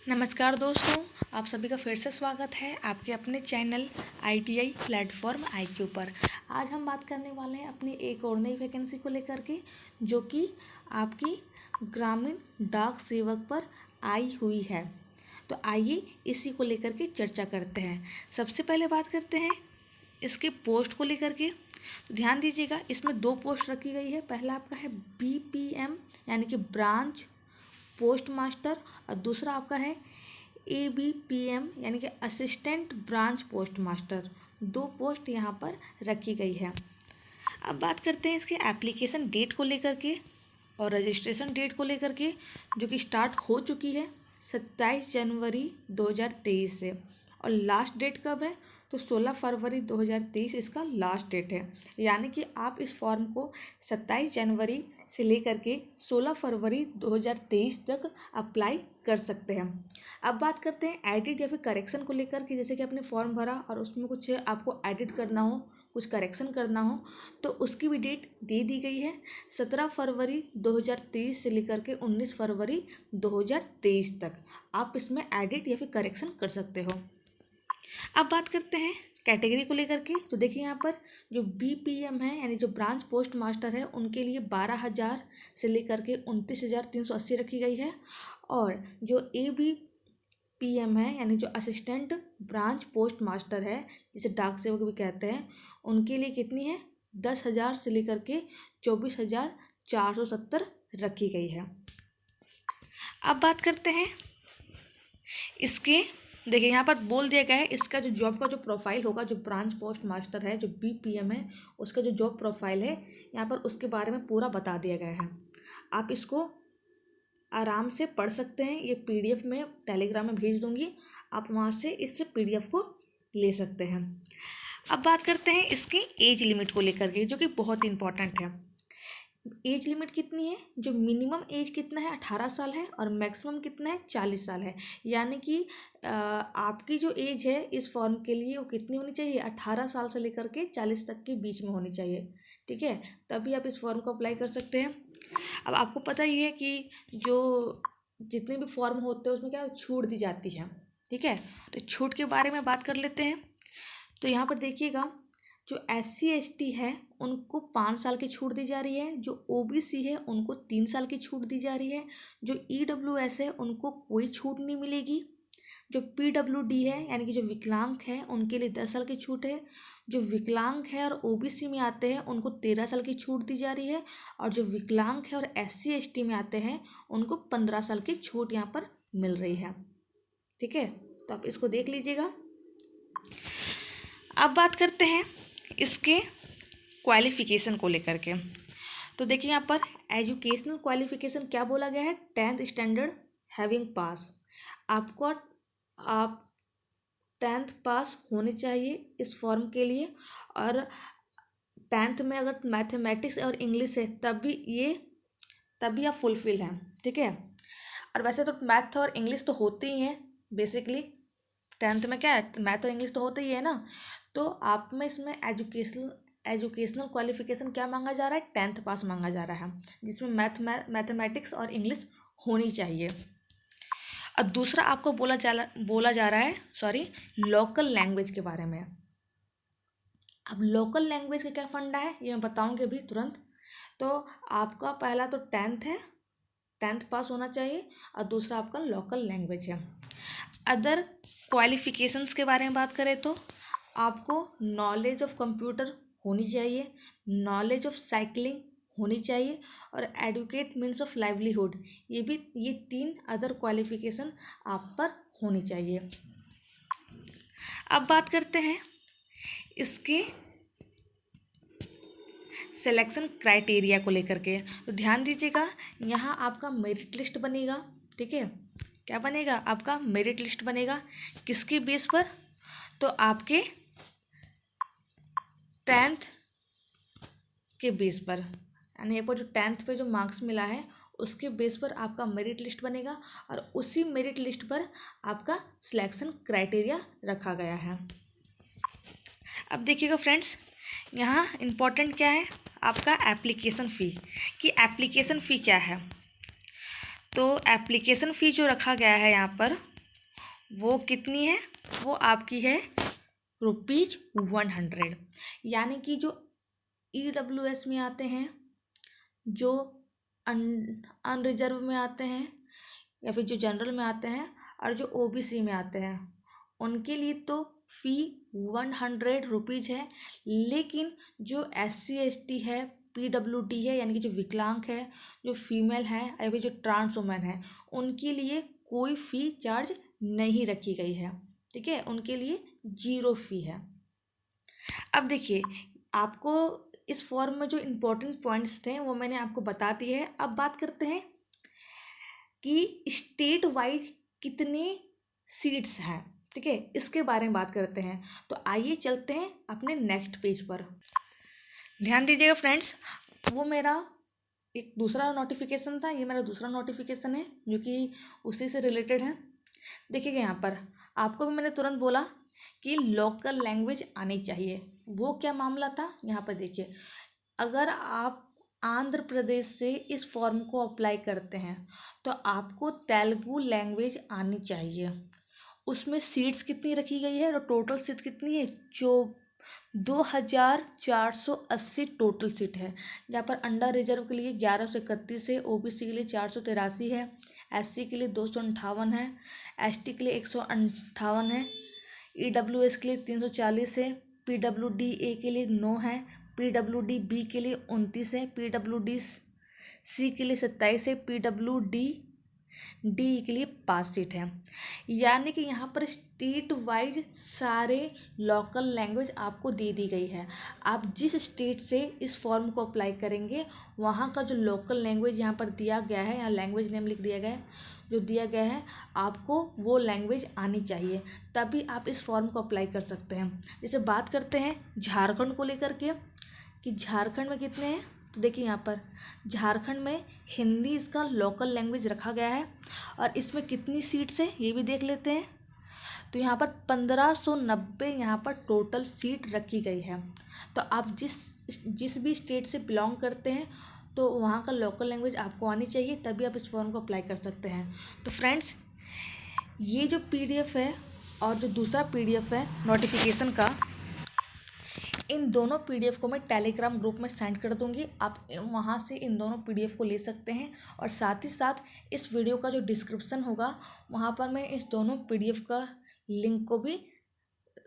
नमस्कार दोस्तों, आप सभी का फिर से स्वागत है आपके अपने चैनल ITI प्लेटफॉर्म IQ पर। आज हम बात करने वाले हैं अपनी एक और नई वैकेंसी को लेकर के, जो कि आपकी ग्रामीण डाक सेवक पर आई हुई है। तो आइए इसी को लेकर के चर्चा करते हैं। सबसे पहले बात करते हैं इसके पोस्ट को लेकर के। ध्यान दीजिएगा, इसमें 2 पोस्ट रखी गई है। पहला आपका है BPM यानी कि ब्रांच पोस्ट मास्टर, और दूसरा आपका है ABPM यानी कि assistant branch post master. 2 post यहाँ पर रखी गई है। अब बात करते हैं इसके एप्लीकेशन डेट को लेकर के और रजिस्ट्रेशन डेट को लेकर के, जो कि स्टार्ट हो चुकी है 27 जनवरी 2023 से। और लास्ट डेट कब है? तो 16 फरवरी 2023 इसका लास्ट डेट है। यानी कि आप इस फॉर्म को 27 जनवरी से लेकर के 16 फरवरी 2023 तक अप्लाई कर सकते हैं। अब बात करते हैं एडिट या फिर करेक्शन को लेकर के। जैसे कि आपने फॉर्म भरा और उसमें कुछ आपको एडिट करना हो, कुछ करेक्शन करना हो, तो उसकी भी डेट दे दी गई है 17 फरवरी 2023 से लेकर के 19 फरवरी 2023 तक आप इसमें एडिट या फिर करेक्शन कर सकते हो। अब बात करते हैं कैटेगरी को लेकर के। तो देखिए यहाँ पर जो BPM है यानी जो ब्रांच पोस्ट मास्टर है, उनके लिए 12,000 से लेकर के 29,380 रखी गई है। और जो ABPM है यानी जो असिस्टेंट ब्रांच पोस्ट मास्टर है, जिसे डाक सेवक भी कहते हैं, उनके लिए कितनी है? 10,000 से लेकर के 24,470 रखी गई है। अब बात करते हैं इसके, देखिए यहाँ पर बोल दिया गया है इसका जो जॉब का जो प्रोफाइल होगा, जो ब्रांच पोस्ट मास्टर है, जो BPM है, उसका जो जॉब प्रोफाइल है यहाँ पर उसके बारे में पूरा बता दिया गया है। आप इसको आराम से पढ़ सकते हैं। ये PDF में टेलीग्राम में भेज दूंगी, आप वहाँ से इस PDF को ले सकते हैं। अब बात करते हैं इसकी एज लिमिट को लेकर के, जो कि बहुत इंपॉर्टेंट है। एज लिमिट कितनी है? जो मिनिमम एज कितना है 18 साल है, और मैक्सिमम कितना है 40 साल है। यानी कि आपकी जो एज है इस फॉर्म के लिए वो कितनी होनी चाहिए? 18 साल से लेकर के 40 तक के बीच में होनी चाहिए। ठीक है, तभी आप इस फॉर्म को अप्लाई कर सकते हैं। अब आपको पता ही है कि जो जितने भी फॉर्म होते हैं उसमें क्या छूट दी जाती है। ठीक है, तो छूट के बारे में बात कर लेते हैं। तो यहाँ पर देखिएगा, जो SC ST है उनको 5 साल की छूट दी जा रही है। जो OBC है उनको 3 साल की छूट दी जा रही है। जो EWS है उनको कोई छूट नहीं मिलेगी। जो PWD है यानी कि जो विकलांग है उनके लिए 10 साल की छूट है। जो विकलांग है और OBC में आते हैं उनको 13 साल की छूट दी जा रही है। और जो विकलांग है और SC ST में आते हैं उनको 15 साल की छूट यहाँ पर मिल रही है। ठीक है, तो आप इसको देख लीजिएगा। अब बात करते हैं इसके क्वालिफ़िकेशन को लेकर के। तो देखिए यहाँ पर एजुकेशनल क्वालिफ़िकेशन क्या बोला गया है? 10th स्टैंडर्ड हैविंग पास। आपको आप 10th पास होने चाहिए इस फॉर्म के लिए। और 10th में अगर मैथमेटिक्स और इंग्लिश है तभी आप फुलफिल हैं। ठीक है, और वैसे तो मैथ और इंग्लिश तो होते ही हैं बेसिकली। 10th में क्या है, मैथ और इंग्लिश तो होते ही है ना। तो आप में इसमें एजुकेशनल क्वालिफ़िकेशन क्या मांगा जा रहा है? 10th पास मांगा जा रहा है, जिसमें मैथमेटिक्स और इंग्लिश होनी चाहिए। और दूसरा आपको बोला जा रहा है लोकल लैंग्वेज के बारे में। अब लोकल लैंग्वेज का क्या फंडा है ये मैं बताऊंगी अभी तुरंत। तो आपका पहला तो 10th है, 10th पास होना चाहिए, और दूसरा आपका लोकल लैंग्वेज है। अदर क्वालिफ़िकेशंस के बारे में बात करें तो आपको नॉलेज ऑफ कंप्यूटर होनी चाहिए, नॉलेज ऑफ साइकिलिंग होनी चाहिए, और एडुकेट मीन्स ऑफ लाइवलीहुड, ये 3 अदर क्वालिफ़िकेशन आप पर होनी चाहिए। अब बात करते हैं इसके सिलेक्शन क्राइटेरिया को लेकर के। तो ध्यान दीजिएगा, यहाँ आपका मेरिट लिस्ट बनेगा। ठीक है, क्या बनेगा? आपका मेरिट लिस्ट बनेगा। किसके बेस पर? तो आपके 10th के बेस पर, यानी आपको जो 10th पे जो मार्क्स मिला है उसके बेस पर आपका मेरिट लिस्ट बनेगा, और उसी मेरिट लिस्ट पर आपका सिलेक्शन क्राइटेरिया रखा गया है। अब देखिएगा फ्रेंड्स, यहाँ इम्पोर्टेंट क्या है? आपका एप्लीकेशन फ़ी कि एप्लीकेशन फ़ी क्या है। तो एप्लीकेशन फ़ी जो रखा गया है यहाँ पर वो कितनी है, वो आपकी है ₹100। यानी कि जो EWS में आते हैं, जो अनरिजर्व में आते हैं, या फिर जो जनरल में आते हैं और जो OBC में आते हैं, उनके लिए तो फ़ी ₹100 है। लेकिन जो SC ST है, PWD है, यानी कि जो विकलांग है, जो फीमेल है या फिर जो ट्रांस वुमेन है, उनके लिए कोई फ़ी चार्ज नहीं रखी गई है। ठीक है, उनके लिए 0 फ़ी है। अब देखिए, आपको इस फॉर्म में जो इम्पोर्टेंट पॉइंट्स थे वो मैंने आपको बता दिए हैं। अब बात करते हैं कि स्टेट वाइज कितने सीट्स हैं। ठीक है, इसके बारे में बात करते हैं। तो आइए चलते हैं अपने नेक्स्ट पेज पर। ध्यान दीजिएगा फ्रेंड्स, वो मेरा एक दूसरा नोटिफिकेशन था, ये मेरा दूसरा नोटिफिकेशन है जो कि उसी से रिलेटेड है। देखिएगा यहाँ पर आपको भी मैंने तुरंत बोला कि लोकल लैंग्वेज आनी चाहिए। वो क्या मामला था, यहाँ पर देखिए, अगर आप आंध्र प्रदेश से इस फॉर्म को अप्लाई करते हैं तो आपको तेलुगु लैंग्वेज आनी चाहिए। उसमें सीट्स कितनी रखी गई है और टोटल सीट कितनी है, जो 2480 टोटल सीट है। जहाँ पर अंडर रिजर्व के लिए 1131 है, OBC के लिए 483 है, SC के लिए 258 है, ST के लिए 158 है, EWS के लिए 340 है, PWD-A के लिए 9 है, PWD-B के लिए 29 है, PWD-C के लिए 27 है, PWD-D के लिए 5 सीट है। यानी कि यहाँ पर स्टेट वाइज सारे लोकल लैंग्वेज आपको दे दी गई है। आप जिस स्टेट से इस फॉर्म को अप्लाई करेंगे वहाँ का जो लोकल लैंग्वेज यहाँ पर दिया गया है, यहाँ लैंग्वेज नेम लिख दिया गया है, जो दिया गया है आपको वो लैंग्वेज आनी चाहिए, तभी आप इस फॉर्म को अप्लाई कर सकते हैं। जैसे बात करते हैं झारखंड को लेकर के कि झारखंड में कितने हैं, तो देखिए यहाँ पर झारखंड में हिंदी इसका लोकल लैंग्वेज रखा गया है और इसमें कितनी सीट्स हैं ये भी देख लेते हैं। तो यहाँ पर 1590 यहाँ पर टोटल सीट रखी गई है। तो आप जिस भी स्टेट से बिलोंग करते हैं तो वहाँ का लोकल लैंग्वेज आपको आनी चाहिए, तभी आप इस फॉर्म को अप्लाई कर सकते हैं। तो फ्रेंड्स, ये जो PDF है और जो दूसरा PDF है नोटिफिकेशन का, इन दोनों PDF को मैं टेलीग्राम ग्रुप में सेंड कर दूंगी। आप वहाँ से इन दोनों PDF को ले सकते हैं और साथ ही साथ इस वीडियो का जो डिस्क्रिप्शन होगा वहाँ पर मैं इस दोनों PDF का लिंक को भी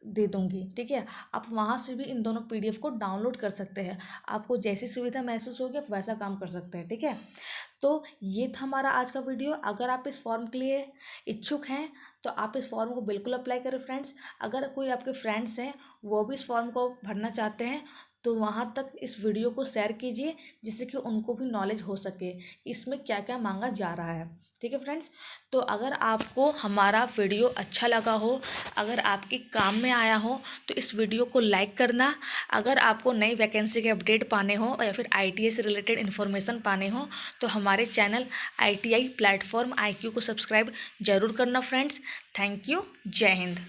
दे दूंगी। ठीक है, आप वहाँ से भी इन दोनों PDF को डाउनलोड कर सकते हैं। आपको जैसी सुविधा महसूस होगी आप वैसा काम कर सकते हैं। ठीक है, तो ये था हमारा आज का वीडियो। अगर आप इस फॉर्म के लिए इच्छुक हैं तो आप इस फॉर्म को बिल्कुल अप्लाई करें फ्रेंड्स। अगर कोई आपके फ्रेंड्स हैं वो भी इस फॉर्म को भरना चाहते हैं तो वहाँ तक इस वीडियो को शेयर कीजिए, जिससे कि उनको भी नॉलेज हो सके कि इसमें क्या क्या मांगा जा रहा है। ठीक है फ्रेंड्स, तो अगर आपको हमारा वीडियो अच्छा लगा हो, अगर आपके काम में आया हो तो इस वीडियो को लाइक करना। अगर आपको नई वैकेंसी के अपडेट पाने हो या फिर ITI से रिलेटेड इन्फॉर्मेशन पाने हो तो हमारे चैनल ITI प्लेटफॉर्म IQ को सब्सक्राइब जरूर करना फ्रेंड्स। थैंक यू, जय हिंद।